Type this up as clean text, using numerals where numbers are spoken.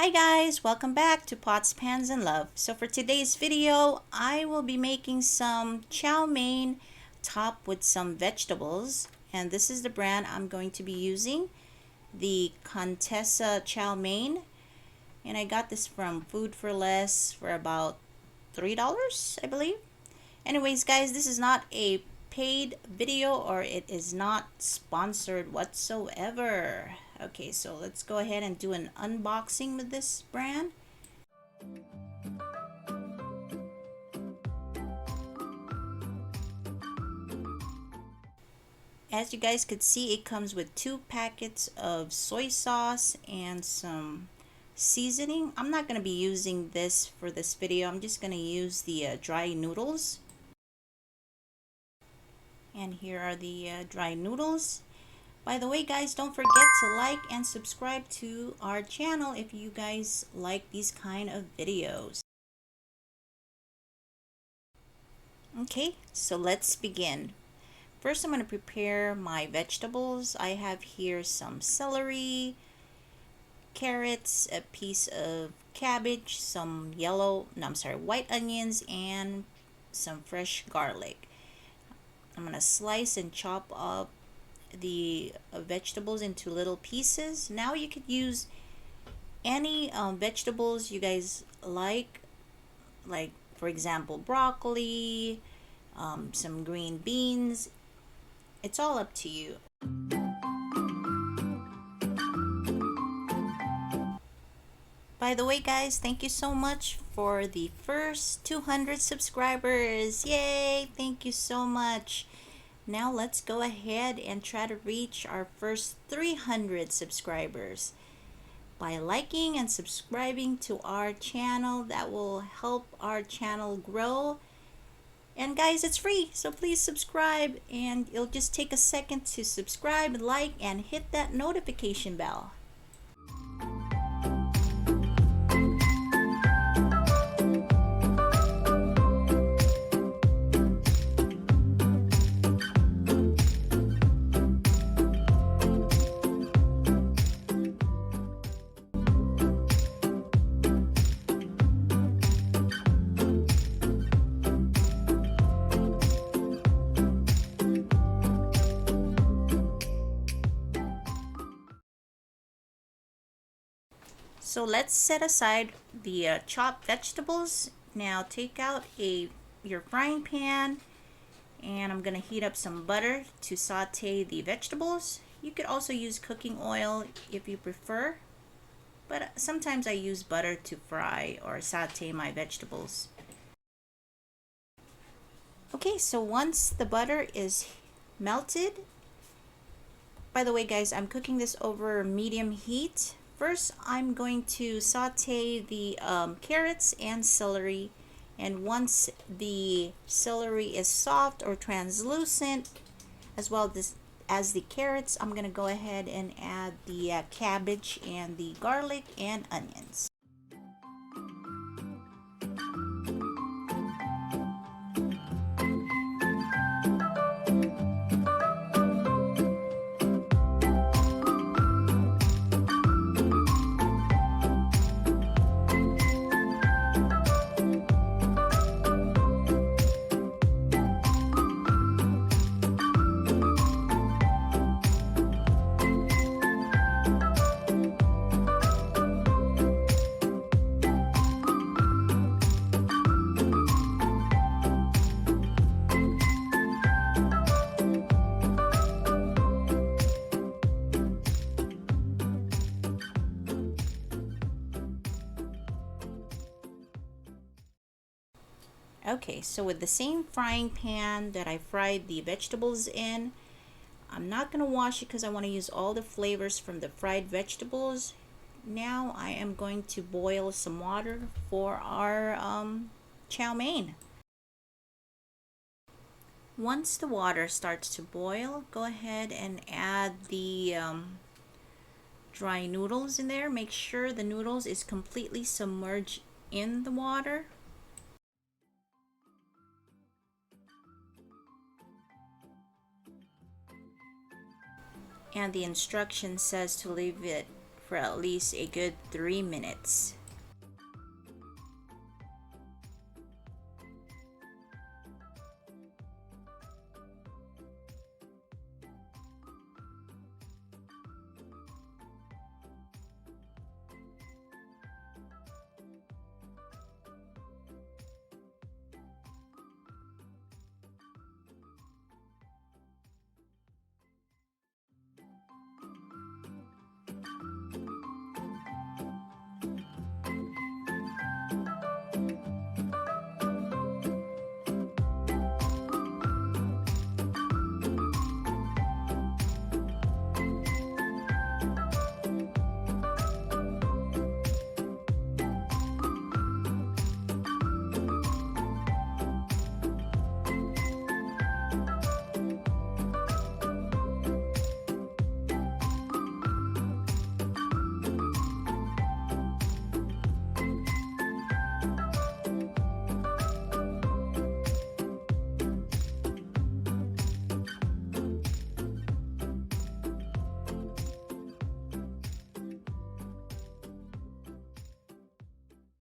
Hi guys, welcome back to Pots, Pans, and Love. So for today's video, I will be making some chow mein topped with some vegetables. And this is the brand I'm going to be using, the Cantonesa chow mein. And I got this from Food for Less for about $3, I believe. Anyways guys, this is not a paid video or it is not sponsored whatsoever. Okay, so let's go ahead and do an unboxing with this brand. As you guys could see, it comes with 2 packets of soy sauce and some seasoning. I'm not going to be using this for this video. I'm just going to use the dry noodles. And here are the dry noodles. By the way guys, don't forget to like and subscribe to our channel if you guys like these kind of videos. Okay, so let's begin. First I'm going to prepare my vegetables. I have here some celery, carrots, a piece of cabbage, some white onions, and some fresh garlic. I'm going to slice and chop up the vegetables into little pieces. Now you could use any vegetables you guys like for example broccoli, some green beans. It's all up to you. By the way guys, thank you so much for the first 200 subscribers. Yay, thank you so much. Now let's go ahead and try to reach our first 300 subscribers. By liking and subscribing to our channel, that will help our channel grow. And guys, it's free, so please subscribe, and it'll just take a second to subscribe, like, and hit that notification bell. So let's set aside the chopped vegetables. Now take out your frying pan, and I'm going to heat up some butter to saute the vegetables. You could also use cooking oil if you prefer, but sometimes I use butter to fry or saute my vegetables. Okay, so once the butter is melted, by the way guys, I'm cooking this over medium heat. First, I'm going to saute the carrots and celery, and once the celery is soft or translucent, as well as the carrots, I'm going to go ahead and add the cabbage and the garlic and onions. Okay, so with the same frying pan that I fried the vegetables in, I'm not going to wash it because I want to use all the flavors from the fried vegetables. Now I am going to boil some water for our chow mein. Once the water starts to boil, go ahead and add the dry noodles in there. Make sure the noodles is completely submerged in the water. And the instruction says to leave it for at least a good 3 minutes.